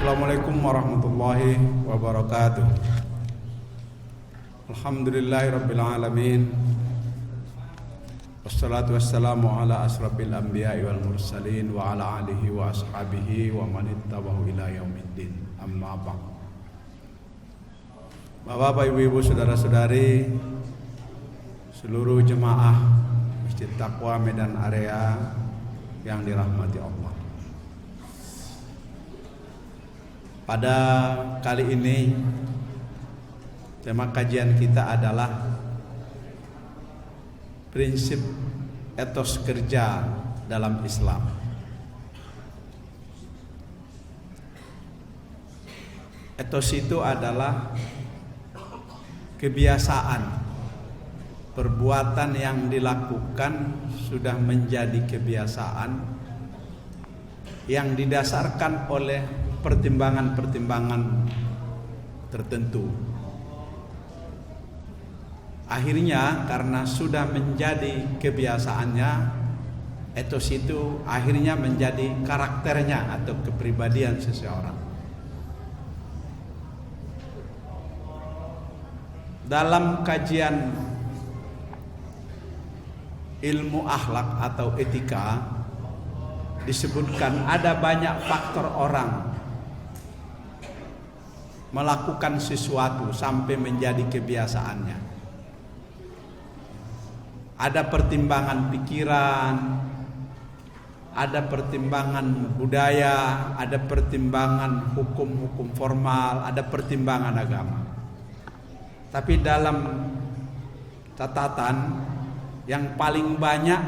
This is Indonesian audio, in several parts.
Assalamualaikum warahmatullahi wabarakatuh. Alhamdulillahirabbil alamin. Wassalatu wassalamu ala asrafil anbiya'i wal mursalin wa ala alihi wa ashabihi wa man ittabahu ila yaumiddin. Amma ba'd. Bapak, ibu-ibu, saudara-saudari, seluruh jemaah Masjid Taqwa Medan Area yang dirahmati Allah. Pada kali ini tema kajian kita adalah prinsip etos kerja dalam Islam. Etos itu adalah kebiasaan, perbuatan yang dilakukan sudah menjadi kebiasaan yang didasarkan oleh pertimbangan-pertimbangan tertentu. Akhirnya karena sudah menjadi kebiasaannya, etos itu akhirnya menjadi karakternya atau kepribadian seseorang. Dalam kajian ilmu akhlak atau etika disebutkan ada banyak faktor orang melakukan sesuatu sampai menjadi kebiasaannya. Ada pertimbangan pikiran, ada pertimbangan budaya, ada pertimbangan hukum-hukum formal, ada pertimbangan agama. Tapi dalam catatan yang paling banyak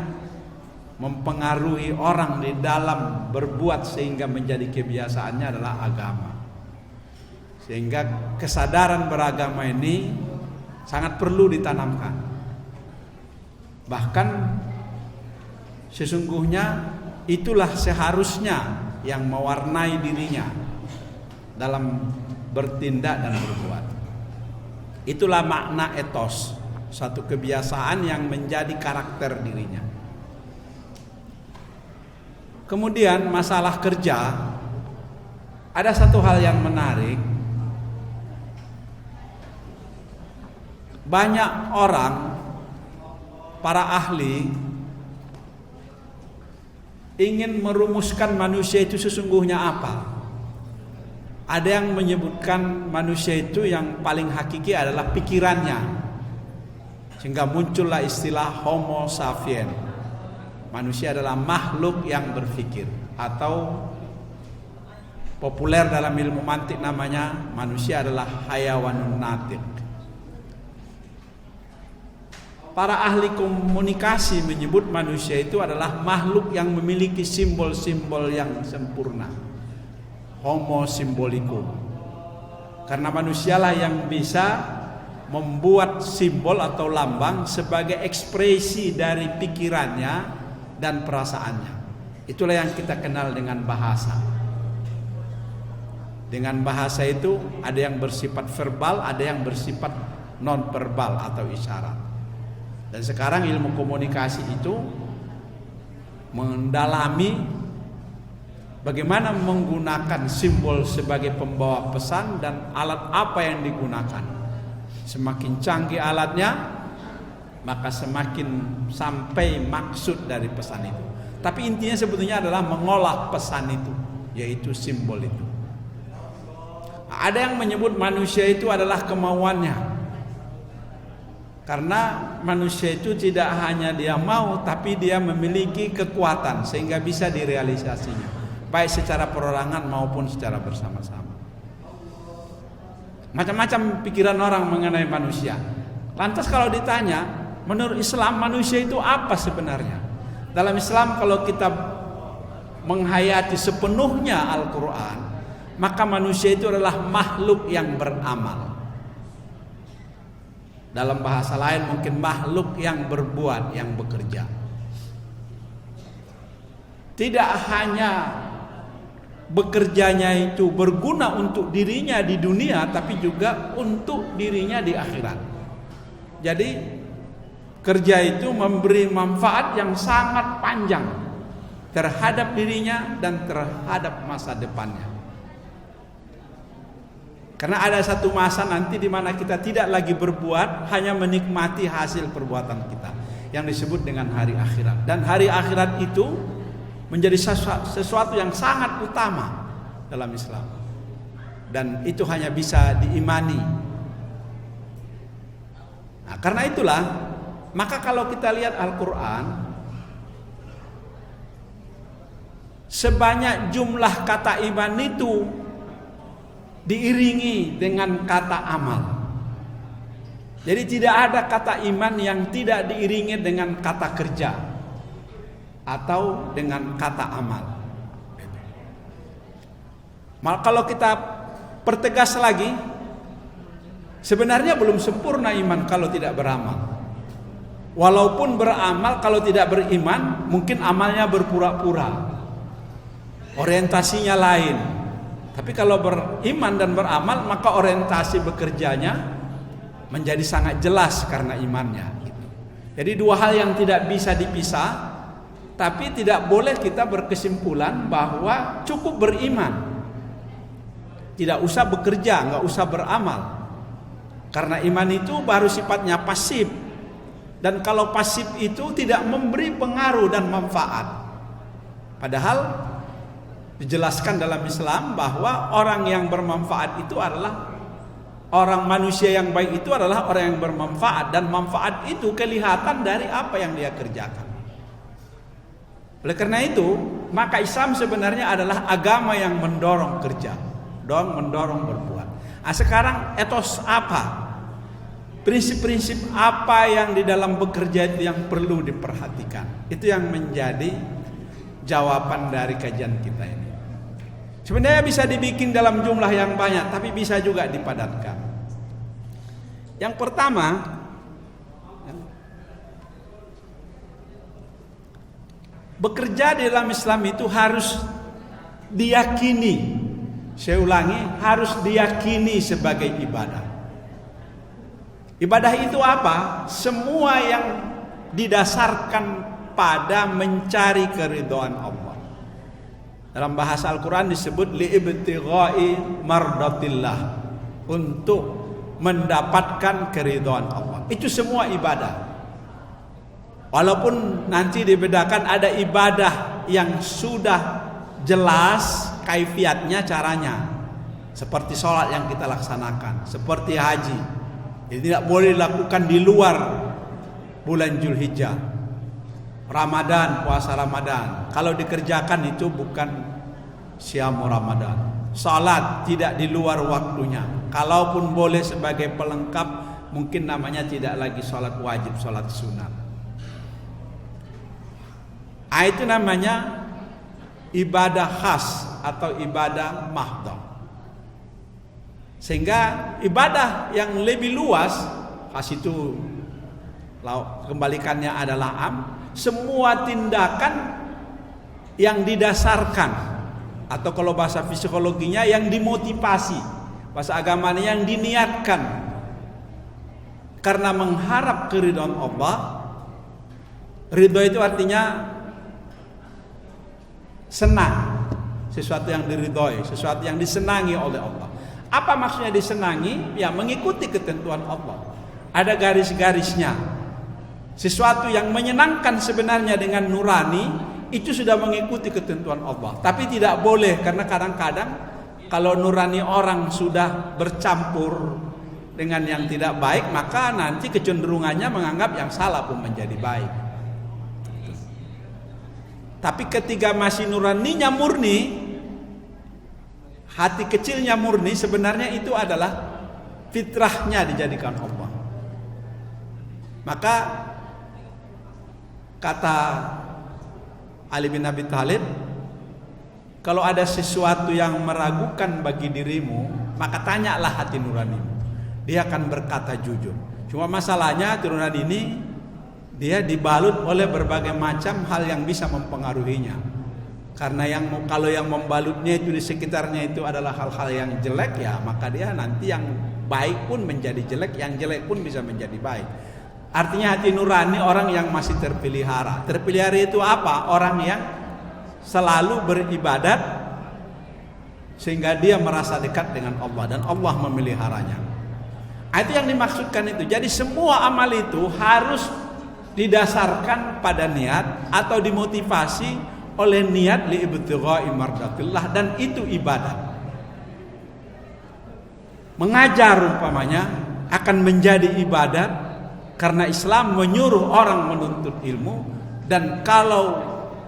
mempengaruhi orang di dalam berbuat sehingga menjadi kebiasaannya adalah agama. Sehingga kesadaran beragama ini sangat perlu ditanamkan. Bahkan sesungguhnya itulah seharusnya yang mewarnai dirinya dalam bertindak dan berbuat. Itulah makna etos, satu kebiasaan yang menjadi karakter dirinya. Kemudian masalah kerja, ada satu hal yang menarik. Banyak orang, para ahli, ingin merumuskan manusia itu sesungguhnya apa. Ada yang menyebutkan manusia itu yang paling hakiki adalah pikirannya, sehingga muncullah istilah Homo sapiens. Manusia adalah makhluk yang berpikir, atau populer dalam ilmu mantik namanya manusia adalah hayawanun natik. Para ahli komunikasi menyebut manusia itu adalah makhluk yang memiliki simbol-simbol yang sempurna, Homo symbolicum. Karena manusialah yang bisa membuat simbol atau lambang sebagai ekspresi dari pikirannya dan perasaannya. Itulah yang kita kenal dengan bahasa. Dengan bahasa itu ada yang bersifat verbal, ada yang bersifat non verbal atau isyarat. Dan sekarang ilmu komunikasi itu mendalami bagaimana menggunakan simbol sebagai pembawa pesan dan alat apa yang digunakan. Semakin canggih alatnya, maka semakin sampai maksud dari pesan itu. Tapi intinya sebetulnya adalah mengolah pesan itu, yaitu simbol itu. Ada yang menyebut manusia itu adalah kemauannya. Karena manusia itu tidak hanya dia mau, tapi dia memiliki kekuatan sehingga bisa direalisasinya, baik secara perorangan maupun secara bersama-sama. Macam-macam pikiran orang mengenai manusia. Lantas kalau ditanya, menurut Islam manusia itu apa sebenarnya? Dalam Islam kalau kita menghayati sepenuhnya Al-Quran, maka manusia itu adalah makhluk yang beramal. Dalam bahasa lain mungkin makhluk yang berbuat, yang bekerja. Tidak hanya bekerjanya itu berguna untuk dirinya di dunia, tapi juga untuk dirinya di akhirat. Jadi kerja itu memberi manfaat yang sangat panjang terhadap dirinya dan terhadap masa depannya. Karena ada satu masa nanti di mana kita tidak lagi berbuat, hanya menikmati hasil perbuatan kita, yang disebut dengan hari akhirat. Dan hari akhirat itu menjadi sesuatu yang sangat utama dalam Islam. Dan itu hanya bisa diimani. Nah, karena itulah, maka kalau kita lihat Al-Quran, sebanyak jumlah kata iman itu diiringi dengan kata amal. Jadi tidak ada kata iman yang tidak diiringi dengan kata kerja atau dengan kata amal. Kalau kita pertegas lagi, sebenarnya belum sempurna iman kalau tidak beramal. Walaupun beramal, kalau tidak beriman, mungkin amalnya berpura-pura, orientasinya lain. Tapi kalau beriman dan beramal, maka orientasi bekerjanya menjadi sangat jelas karena imannya. Jadi dua hal yang tidak bisa dipisah. Tapi tidak boleh kita berkesimpulan bahwa cukup beriman, tidak usah bekerja, nggak usah beramal. Karena iman itu baru sifatnya pasif. Dan kalau pasif itu tidak memberi pengaruh dan manfaat. Padahal dijelaskan dalam Islam bahwa orang yang bermanfaat itu adalah orang, manusia yang baik itu adalah orang yang bermanfaat, dan manfaat itu kelihatan dari apa yang dia kerjakan. Oleh karena itu, maka Islam sebenarnya adalah agama yang mendorong kerja, mendorong berbuat. Nah, sekarang etos apa? Prinsip-prinsip apa yang di dalam bekerja itu yang perlu diperhatikan? Itu yang menjadi jawaban dari kajian kita ini. Sebenarnya bisa dibikin dalam jumlah yang banyak, tapi bisa juga dipadatkan. Yang pertama, bekerja di dalam Islam itu harus diyakini. Saya ulangi, harus diyakini sebagai ibadah. Ibadah itu apa? Semua yang didasarkan pada mencari keridhaan Allah. Dalam bahasa Al-Quran disebut li'ibtigha'i mardatillah, untuk mendapatkan keridhaan Allah. Itu semua ibadah. Walaupun nanti dibedakan, ada ibadah yang sudah jelas kaifiatnya, caranya, seperti sholat yang kita laksanakan, seperti haji. Jadi tidak boleh dilakukan di luar bulan Zulhijjah. Ramadan, puasa Ramadan, kalau dikerjakan itu bukan siam Ramadan. Salat tidak di luar waktunya. Kalaupun boleh sebagai pelengkap, mungkin namanya tidak lagi salat wajib, salat sunat. Itu namanya ibadah khas atau ibadah mahdhah. Sehingga ibadah yang lebih luas, khas itu kembalikannya adalah am, semua tindakan yang didasarkan, atau kalau bahasa psikologinya yang dimotivasi, bahasa agamanya yang diniatkan karena mengharap keridhaan Allah. Ridho itu artinya senang, sesuatu yang diridhoi, sesuatu yang disenangi oleh Allah. Apa maksudnya disenangi? Ya, mengikuti ketentuan Allah. Ada garis-garisnya. Sesuatu yang menyenangkan sebenarnya dengan nurani itu sudah mengikuti ketentuan Allah. Tapi tidak boleh, karena kadang-kadang kalau nurani orang sudah bercampur dengan yang tidak baik, maka nanti kecenderungannya menganggap yang salah pun menjadi baik. Tapi ketika masih nuraninya murni, hati kecilnya murni, sebenarnya itu adalah fitrahnya dijadikan Allah. Maka kata Ali bin Abi Thalib, kalau ada sesuatu yang meragukan bagi dirimu, maka tanyalah hati nuranimu. Dia akan berkata jujur. Cuma masalahnya hati nurani ini dia dibalut oleh berbagai macam hal yang bisa mempengaruhinya. Karena kalau yang membalutnya itu di sekitarnya itu adalah hal-hal yang jelek, ya maka dia nanti yang baik pun menjadi jelek, yang jelek pun bisa menjadi baik. Artinya hati nurani orang yang masih terpelihara. Terpelihara itu apa? Orang yang selalu beribadat sehingga dia merasa dekat dengan Allah dan Allah memeliharanya. Itu yang dimaksudkan itu. Jadi semua amal itu harus didasarkan pada niat atau dimotivasi oleh niat liibtigha'i mardatillah, dan itu ibadah. Mengajar umpamanya akan menjadi ibadat karena Islam menyuruh orang menuntut ilmu, dan kalau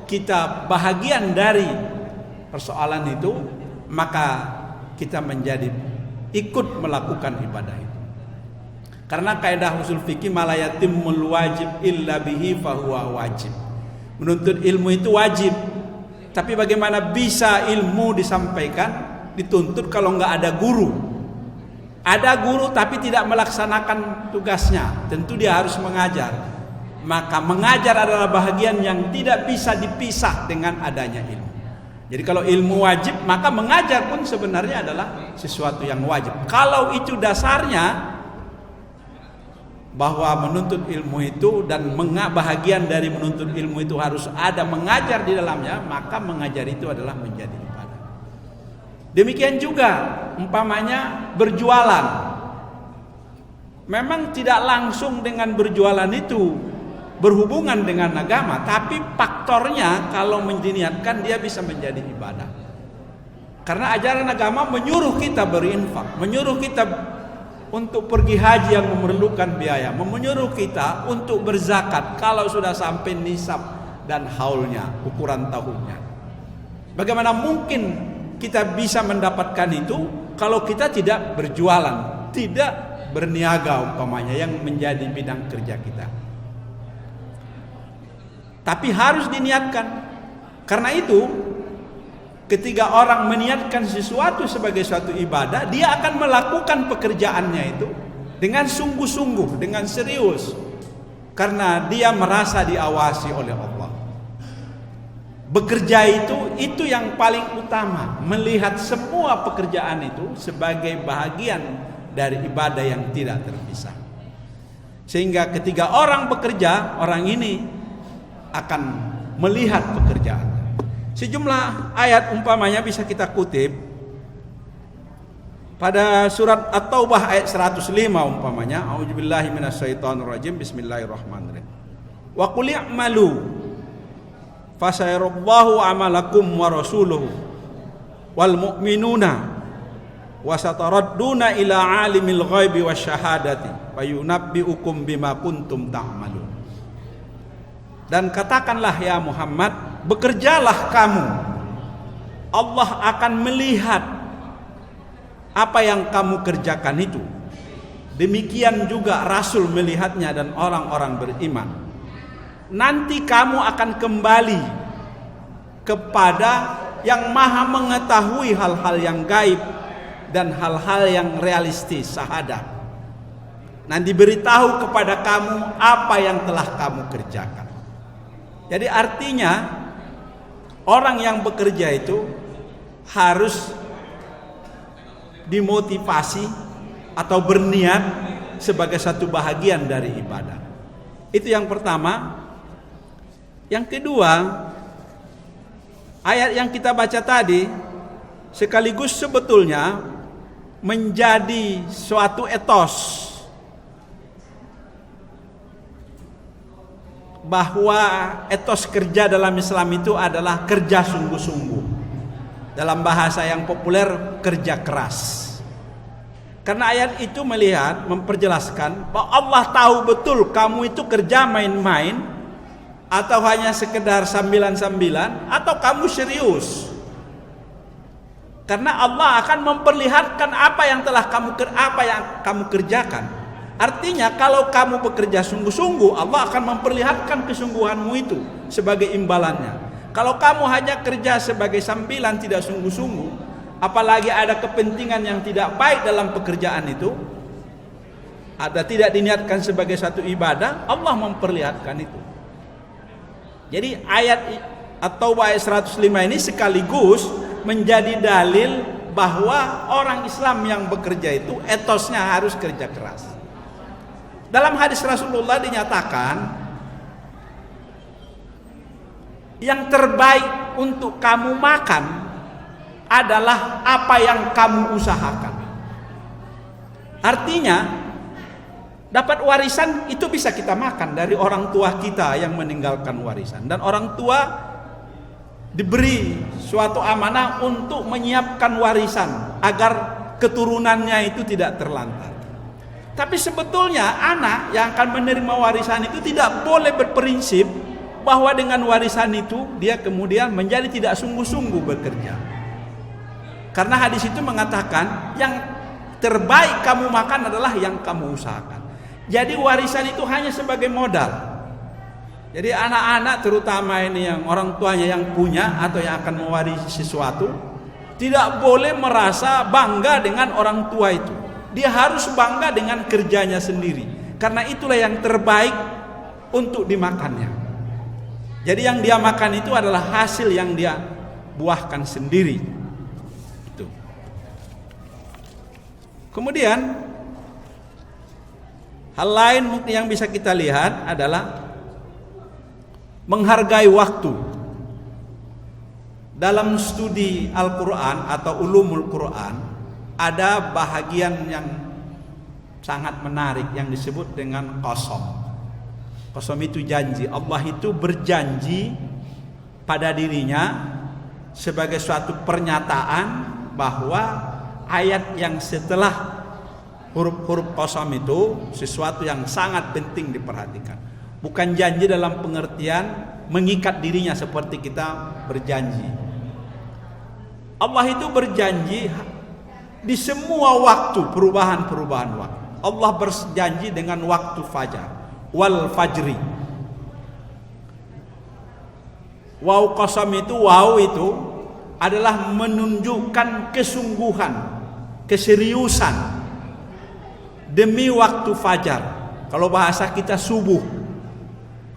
kita bahagian dari persoalan itu, maka kita menjadi ikut melakukan ibadah itu. Karena kaidah usul fikih malayatimul wajib illa bihi fahuwa wajib. Menuntut ilmu itu wajib. Tapi bagaimana bisa ilmu disampaikan, dituntut kalau nggak ada guru? Ada guru tapi tidak melaksanakan tugasnya, tentu dia harus mengajar. Maka mengajar adalah bahagian yang tidak bisa dipisah dengan adanya ilmu. Jadi kalau ilmu wajib, maka mengajar pun sebenarnya adalah sesuatu yang wajib. Kalau itu dasarnya bahwa menuntut ilmu itu dan bahagian dari menuntut ilmu itu harus ada mengajar di dalamnya, maka mengajar itu adalah menjadi ibadah. Demikian juga umpamanya berjualan. Memang tidak langsung dengan berjualan itu berhubungan dengan agama, tapi faktornya kalau diniatkan dia bisa menjadi ibadah. Karena ajaran agama menyuruh kita berinfak, menyuruh kita untuk pergi haji yang memerlukan biaya, menyuruh kita untuk berzakat kalau sudah sampai nisab dan haulnya, ukuran tahunnya. Bagaimana mungkin kita bisa mendapatkan itu kalau kita tidak berjualan, tidak berniaga umpamanya yang menjadi bidang kerja kita. Tapi harus diniatkan. Karena itu ketika orang meniatkan sesuatu sebagai suatu ibadah, dia akan melakukan pekerjaannya itu dengan sungguh-sungguh, dengan serius, karena dia merasa diawasi oleh Allah. Bekerja itu yang paling utama, melihat semua pekerjaan itu sebagai bahagian dari ibadah yang tidak terpisah. Sehingga ketika orang bekerja, orang ini akan melihat pekerjaan. Sejumlah ayat umpamanya bisa kita kutip pada surat At-Taubah ayat 105 umpamanya, a'udzubillahi minasyaitonirrajim, bismillahirrahmanirrahim. Wa qul i'malu fasayarallahu amalakum wa rasuluhu wal mu'minuna wa sataradduna ila alimil ghaibi wasyahadati fayunabbiukum bima kuntum ta'malun. Dan katakanlah ya Muhammad, bekerjalah kamu, Allah akan melihat apa yang kamu kerjakan itu. Demikian juga Rasul melihatnya dan orang-orang beriman. Nanti kamu akan kembali kepada yang maha mengetahui hal-hal yang gaib dan hal-hal yang realistis, syahadat. Nanti beritahu kepada kamu apa yang telah kamu kerjakan. Jadi artinya orang yang bekerja itu harus dimotivasi atau berniat sebagai satu bahagian dari ibadah. Itu yang pertama. Yang kedua, ayat yang kita baca tadi sekaligus sebetulnya menjadi suatu etos bahwa etos kerja dalam Islam itu adalah kerja sungguh-sungguh. Dalam bahasa yang populer, kerja keras. Karena ayat itu memperjelaskan bahwa Allah tahu betul kamu itu kerja main-main atau hanya sekedar sambilan-sambilan atau kamu serius. Karena Allah akan memperlihatkan apa yang kamu kerjakan. Artinya kalau kamu bekerja sungguh-sungguh, Allah akan memperlihatkan kesungguhanmu itu sebagai imbalannya. Kalau kamu hanya kerja sebagai sambilan, tidak sungguh-sungguh, apalagi ada kepentingan yang tidak baik dalam pekerjaan itu, ada tidak diniatkan sebagai satu ibadah, Allah memperlihatkan itu. Jadi ayat At-Taubah ayat 105 ini sekaligus menjadi dalil bahwa orang Islam yang bekerja itu etosnya harus kerja keras. Dalam hadis Rasulullah dinyatakan yang terbaik untuk kamu makan adalah apa yang kamu usahakan. Artinya, dapat warisan itu bisa kita makan dari orang tua kita yang meninggalkan warisan. Dan orang tua diberi suatu amanah untuk menyiapkan warisan agar keturunannya itu tidak terlantar. Tapi sebetulnya anak yang akan menerima warisan itu tidak boleh berprinsip bahwa dengan warisan itu dia kemudian menjadi tidak sungguh-sungguh bekerja. Karena hadis itu mengatakan yang terbaik kamu makan adalah yang kamu usahakan. Jadi warisan itu hanya sebagai modal. Jadi anak-anak terutama ini yang orang tuanya yang punya atau yang akan mewarisi sesuatu tidak boleh merasa bangga dengan orang tua itu. Dia harus bangga dengan kerjanya sendiri. Karena itulah yang terbaik untuk dimakannya. Jadi yang dia makan itu adalah hasil yang dia buahkan sendiri. Itu. Kemudian hal lain mungkin yang bisa kita lihat adalah menghargai waktu. Dalam studi Al-Quran atau ulumul Quran ada bahagian yang sangat menarik yang disebut dengan qasam. Qasam itu janji. Allah itu berjanji pada dirinya sebagai suatu pernyataan bahwa ayat yang setelah huruf-huruf qasam itu sesuatu yang sangat penting diperhatikan. Bukan janji dalam pengertian mengikat dirinya seperti kita berjanji. Allah itu berjanji di semua waktu, perubahan-perubahan waktu. Allah berjanji dengan waktu fajar, wal fajri. Waw qasam itu, waw itu adalah menunjukkan kesungguhan, keseriusan demi waktu fajar. Kalau bahasa kita subuh.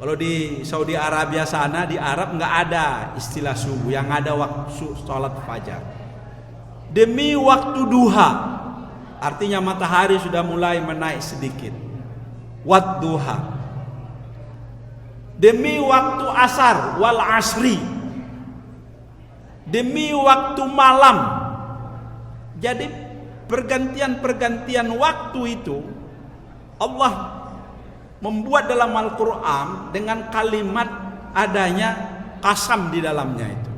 Kalau di Saudi Arabia sana, di Arab nggak ada istilah subuh, yang ada waktu sholat fajar. Demi waktu duha, artinya matahari sudah mulai menaik sedikit. Wadduha. Demi waktu asar, wal asri. Demi waktu malam. Jadi pergantian-pergantian waktu itu Allah membuat dalam Al-Quran dengan kalimat adanya qasam di dalamnya itu.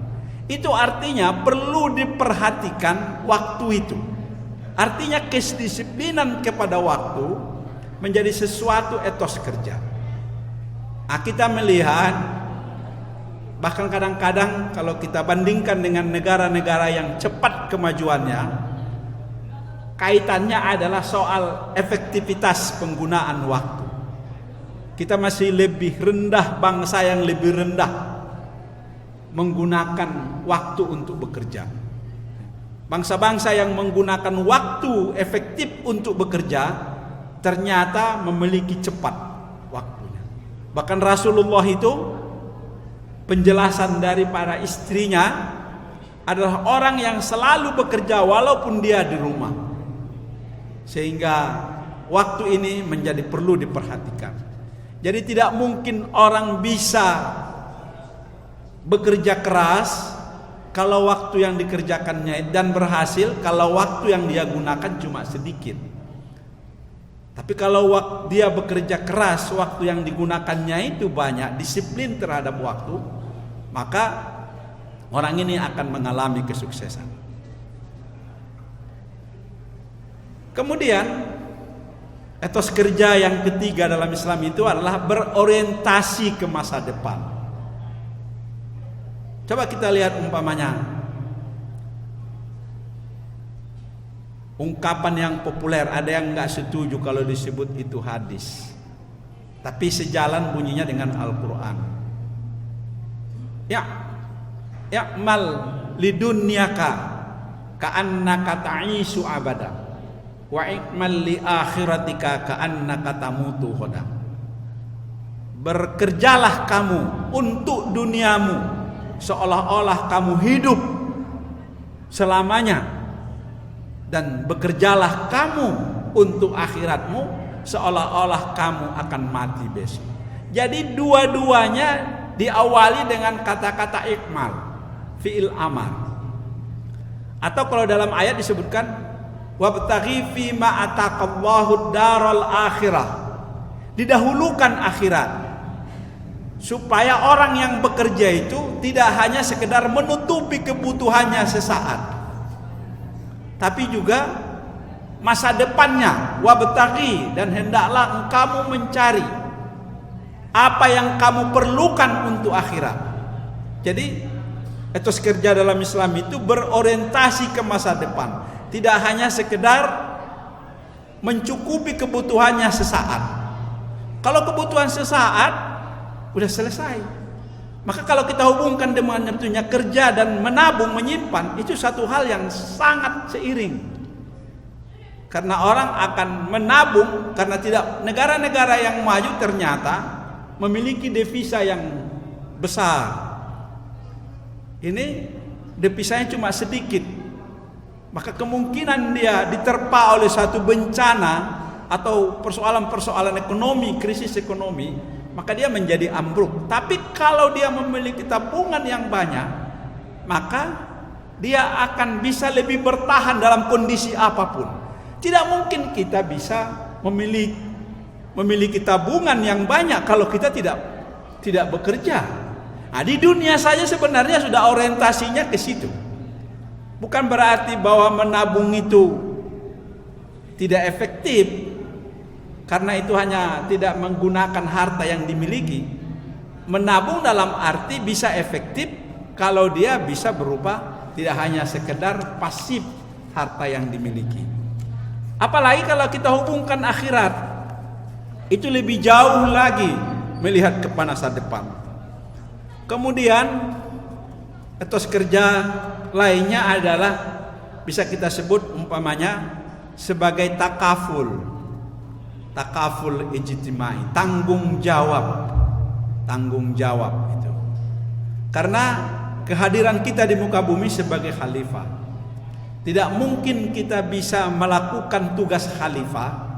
Itu artinya perlu diperhatikan waktu itu. Artinya kedisiplinan kepada waktu menjadi sesuatu etos kerja. Nah, kita melihat bahkan kadang-kadang kalau kita bandingkan dengan negara-negara yang cepat kemajuannya, kaitannya adalah soal efektivitas penggunaan waktu. Kita masih lebih rendah, bangsa yang lebih rendah menggunakan waktu untuk bekerja. Bangsa-bangsa yang menggunakan waktu efektif untuk bekerja ternyata memiliki cepat waktunya. Bahkan Rasulullah itu penjelasan dari para istrinya adalah orang yang selalu bekerja walaupun dia di rumah. Sehingga waktu ini menjadi perlu diperhatikan. Jadi tidak mungkin orang bisa bekerja keras kalau waktu yang dikerjakannya dan berhasil kalau waktu yang dia gunakan cuma sedikit. Tapi kalau dia bekerja keras, waktu yang digunakannya itu banyak, disiplin terhadap waktu, maka orang ini akan mengalami kesuksesan. Kemudian etos kerja yang ketiga dalam Islam itu adalah berorientasi ke masa depan. Coba kita lihat umpamanya ungkapan yang populer, ada yang nggak setuju kalau disebut itu hadis, tapi sejalan bunyinya dengan Al-Quran. Ya'mal lidunyaka ka'annaka ta'isu abada wa ikmal li akhiratika ka'annaka tamutu ghadan. Bekerjalah kamu untuk duniamu seolah-olah kamu hidup selamanya, dan bekerjalah kamu untuk akhiratmu seolah-olah kamu akan mati besok. Jadi dua-duanya diawali dengan kata-kata ikmal, fi'il amar. Atau kalau dalam ayat disebutkan wabtaghi fi ma ataqallahu daral akhirah, didahulukan akhirat, supaya orang yang bekerja itu tidak hanya sekedar menutupi kebutuhannya sesaat, tapi juga masa depannya. Wabtaghi, dan hendaklah kamu mencari apa yang kamu perlukan untuk akhirat. Jadi etos kerja dalam Islam itu berorientasi ke masa depan, tidak hanya sekedar mencukupi kebutuhannya sesaat. Kalau kebutuhan sesaat udah selesai, maka kalau kita hubungkan dengan tentunya kerja dan menabung, menyimpan, itu satu hal yang sangat seiring. Karena orang akan menabung, karena tidak, negara-negara yang maju ternyata memiliki devisa yang besar. Ini devisanya cuma sedikit, maka kemungkinan dia diterpa oleh satu bencana atau persoalan-persoalan ekonomi, krisis ekonomi, maka dia menjadi ambruk. Tapi kalau dia memiliki tabungan yang banyak, maka dia akan bisa lebih bertahan dalam kondisi apapun. Tidak mungkin kita bisa memiliki tabungan yang banyak kalau kita tidak bekerja. Nah, di dunia saja sebenarnya sudah orientasinya ke situ. Bukan berarti bahwa menabung itu tidak efektif, karena itu hanya tidak menggunakan harta yang dimiliki. Menabung dalam arti bisa efektif kalau dia bisa berupa tidak hanya sekedar pasif harta yang dimiliki. Apalagi kalau kita hubungkan akhirat, itu lebih jauh lagi melihat ke masa depan. Kemudian etos kerja lainnya adalah bisa kita sebut umpamanya sebagai takaful ijtimai, tanggung jawab itu. Karena kehadiran kita di muka bumi sebagai khalifah, tidak mungkin kita bisa melakukan tugas khalifah,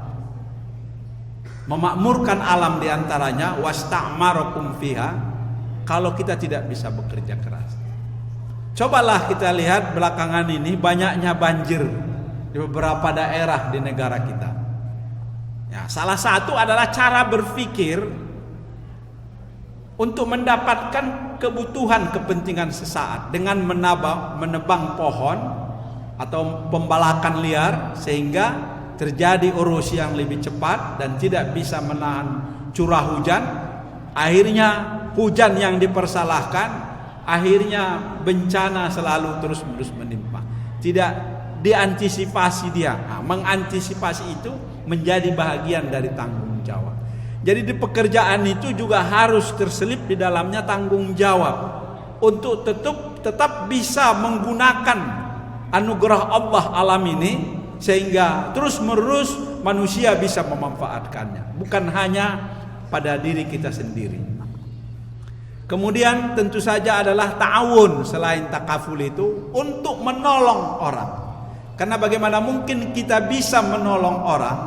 memakmurkan alam diantaranya, wasta'marakum fiha, kalau kita tidak bisa bekerja keras. Cobalah kita lihat belakangan ini banyaknya banjir di beberapa daerah di negara kita. Ya, salah satu adalah cara berpikir untuk mendapatkan kebutuhan kepentingan sesaat dengan menebang pohon atau pembalakan liar, sehingga terjadi erosi yang lebih cepat dan tidak bisa menahan curah hujan. Akhirnya hujan yang dipersalahkan, akhirnya bencana selalu terus-menerus menimpa. Tidak diantisipasi dia. Nah, mengantisipasi itu menjadi bahagian dari tanggung jawab. Jadi di pekerjaan itu juga harus terselip di dalamnya tanggung jawab untuk tetap bisa menggunakan anugerah Allah alam ini, sehingga terus-menerus manusia bisa memanfaatkannya, bukan hanya pada diri kita sendiri. Kemudian tentu saja adalah ta'awun selain takaful itu untuk menolong orang. Karena bagaimana mungkin kita bisa menolong orang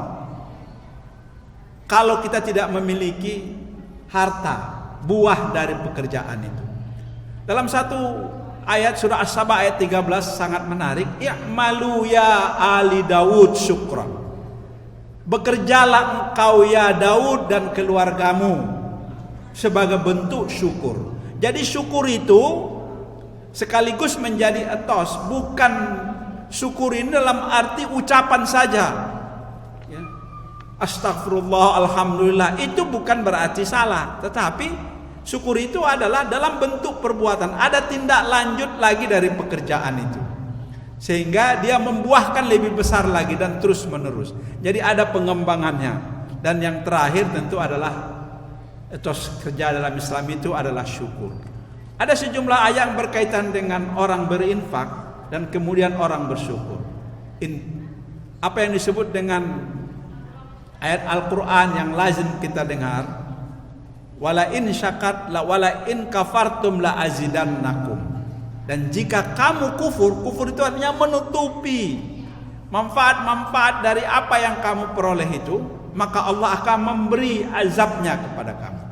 kalau kita tidak memiliki harta, buah dari pekerjaan itu. Dalam satu ayat surah As-Saba ayat 13 sangat menarik. I'malu ya ali Daud syukran. Bekerjalah engkau ya Daud dan keluargamu sebagai bentuk syukur. Jadi syukur itu sekaligus menjadi etos. Bukan syukur ini dalam arti ucapan saja ya. Astagfirullah, alhamdulillah, itu bukan berarti salah. Tetapi syukur itu adalah dalam bentuk perbuatan, ada tindak lanjut lagi dari pekerjaan itu, sehingga dia membuahkan lebih besar lagi dan terus menerus. Jadi ada pengembangannya. Dan yang terakhir tentu adalah etos kerja dalam Islam itu adalah syukur. Ada sejumlah ayat yang berkaitan dengan orang berinfak dan kemudian orang bersyukur. Apa yang disebut dengan ayat Al-Quran yang lazim kita dengar, wala in syakat la wala in kafartum la azidannakum. Dan jika kamu kufur itu artinya menutupi manfaat-manfaat dari apa yang kamu peroleh itu, maka Allah akan memberi azabnya kepada kamu.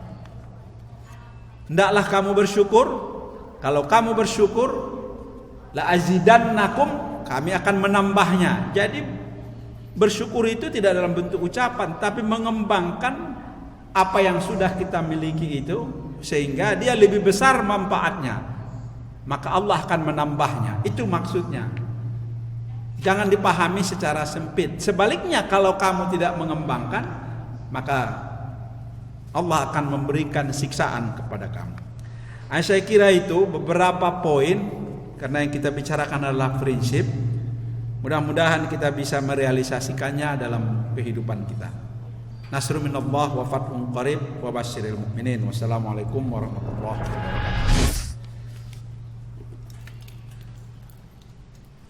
Hendaklah kamu bersyukur. Kalau kamu bersyukur, la azidannakum, kami akan menambahnya. Jadi bersyukur itu tidak dalam bentuk ucapan, tapi mengembangkan apa yang sudah kita miliki itu sehingga dia lebih besar manfaatnya. Maka Allah akan menambahnya. Itu maksudnya. Jangan dipahami secara sempit. Sebaliknya kalau kamu tidak mengembangkan, maka Allah akan memberikan siksaan kepada kamu. Saya kira itu beberapa poin, karena yang kita bicarakan adalah prinsip. Mudah-mudahan kita bisa merealisasikannya dalam kehidupan kita. Nasrun minallah wa fathun qarib wa basyiril mu'minin. Wassalamualaikum warahmatullahi wabarakatuh.